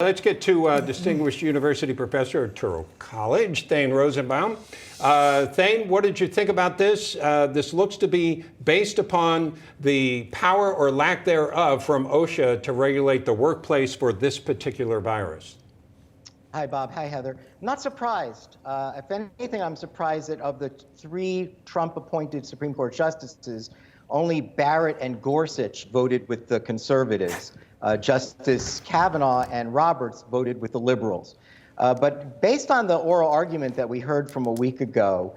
Let's get to distinguished university professor at Touro College, Thane Rosenbaum. Thane, what did you think about this? This looks to be based upon the power or lack thereof from OSHA to regulate the workplace for this particular virus. Hi, Bob. Hi, Heather. I'm not surprised. If anything, I'm surprised that of the 3 Trump-appointed Supreme Court justices, only Barrett and Gorsuch voted with the conservatives. Justice Kavanaugh and Roberts voted with the liberals. But based on the oral argument that we heard from a week ago,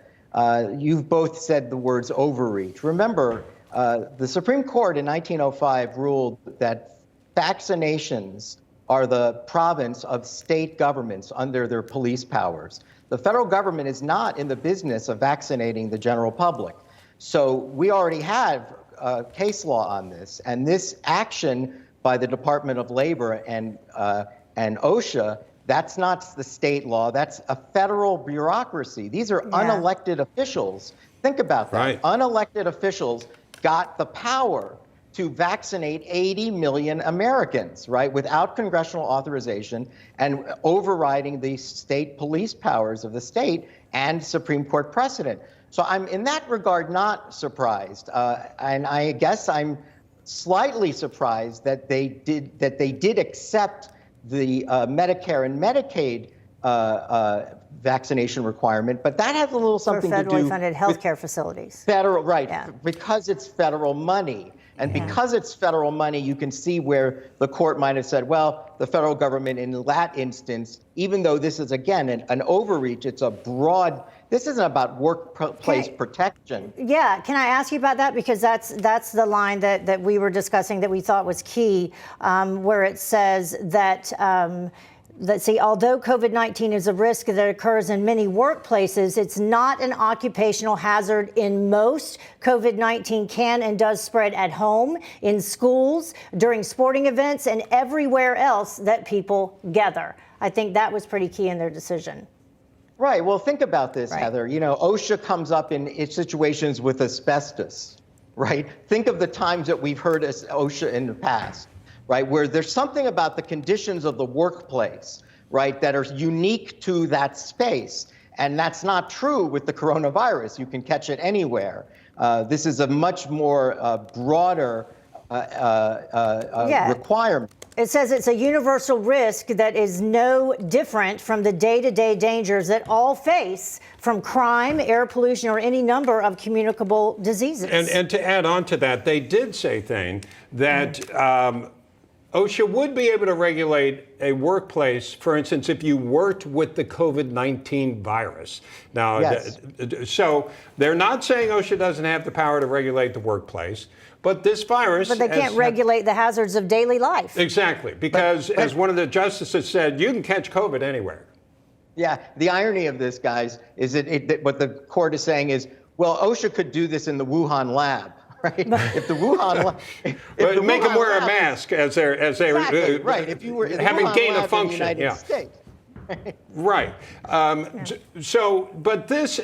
you've both said the words overreach. Remember, the Supreme Court in 1905 ruled that vaccinations are the province of state governments under their police powers. The federal government is not in the business of vaccinating the general public. So we already have case law on this, and this action by the Department of Labor and OSHA, that's not the state law, that's a federal bureaucracy. These are unelected officials. Think about that. Right. Unelected officials got the power to vaccinate 80 million Americans, right, without congressional authorization and overriding the state police powers of the state and Supreme Court precedent. So I'm, in that regard, not surprised. And I guess I'm slightly surprised that they did accept the Medicare and Medicaid vaccination requirement, but that has a little something to do for federally funded healthcare facilities. Federal, right? Yeah. Because it's federal money, and because it's federal money, you can see where the court might have said, well, the federal government in that instance, even though this is again an overreach, it's a broad. This isn't about workplace protection. Yeah, can I ask you about that? Because that's the line that we were discussing that we thought was key, where it says that, let's see, although COVID-19 is a risk that occurs in many workplaces, it's not an occupational hazard in most. COVID-19 can and does spread at home, in schools, during sporting events, and everywhere else that people gather. I think that was pretty key in their decision. Right. Well, think about this, Heather. You know, OSHA comes up in situations with asbestos, right? Think of the times that we've heard OSHA in the past, right, where there's something about the conditions of the workplace, right, that are unique to that space. And that's not true with the coronavirus. You can catch it anywhere. This is a much more broader requirement. It says it's a universal risk that is no different from the day-to-day dangers that all face from crime, air pollution, or any number of communicable diseases. And to add on to that, they did say, Thane, that OSHA would be able to regulate a workplace, for instance, if you worked with the COVID-19 virus. Now, so they're not saying OSHA doesn't have the power to regulate the workplace, but this virus... But they can't regulate the hazards of daily life. Exactly, because as one of the justices said, you can catch COVID anywhere. Yeah, the irony of this, guys, is that what the court is saying is, well, OSHA could do this in the Wuhan lab. Right? If the Wuhan lab, make them wear a mask as they right. If you were having gain of function, in the United States. Right. So, but this,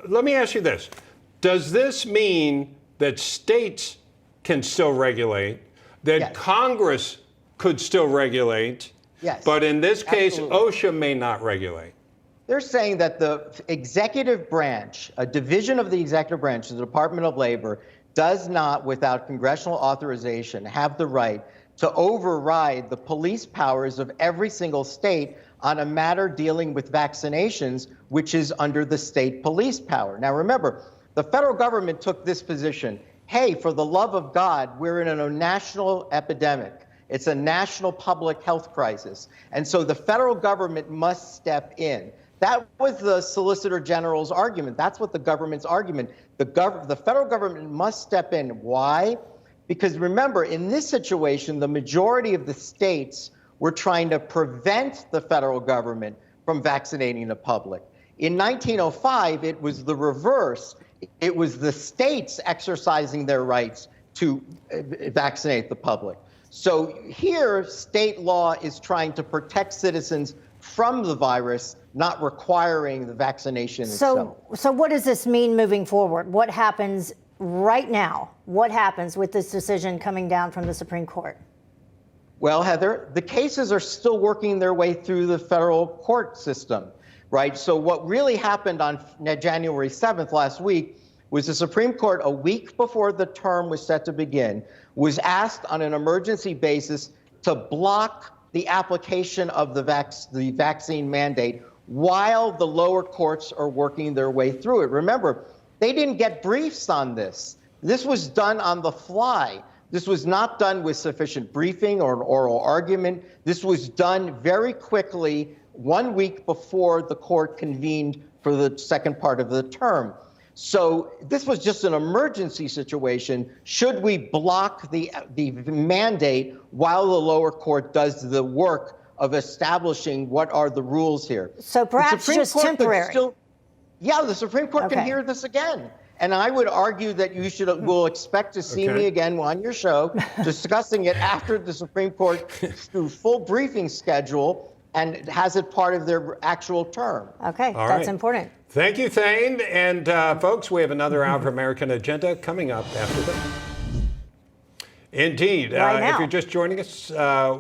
let me ask you this: does this mean that states can still regulate, that Congress could still regulate, but in this case, OSHA may not regulate? They're saying that the executive branch, a division of the executive branch, the Department of Labor, does not, without congressional authorization, have the right to override the police powers of every single state on a matter dealing with vaccinations, which is under the state police power. Now, remember, the federal government took this position. Hey, for the love of God, we're in a national epidemic. It's a national public health crisis. And so the federal government must step in. That was the Solicitor General's argument. That's what the government's argument. The federal government must step in. Why? Because remember, in this situation, the majority of the states were trying to prevent the federal government from vaccinating the public. In 1905, it was the reverse. It was the states exercising their rights to vaccinate the public. So here, state law is trying to protect citizens from the virus, not requiring the vaccination itself. So what does this mean moving forward? What happens right now? What happens with this decision coming down from the Supreme Court? Well, Heather, the cases are still working their way through the federal court system, right? So what really happened on January 7th last week was the Supreme Court, a week before the term was set to begin, was asked on an emergency basis to block the application of the vaccine mandate while the lower courts are working their way through it. Remember, they didn't get briefs on this. This was done on the fly. This was not done with sufficient briefing or an oral argument. This was done very quickly 1 week before the court convened for the second part of the term. So this was just an emergency situation. Should we block the mandate while the lower court does the work of establishing what are the rules here? So perhaps just temporary. Yeah, the Supreme Court can hear this again. And I would argue that you will expect to see me again on your show discussing it after the Supreme Court through full briefing schedule and has it part of their actual term. Okay, that's important. Thank you, Thane. And folks, we have another Hour of American Agenda coming up after this. Indeed. If you're just joining us,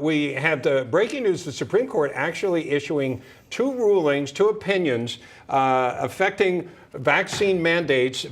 we have the breaking news: the Supreme Court actually issuing two rulings, two opinions affecting vaccine mandates,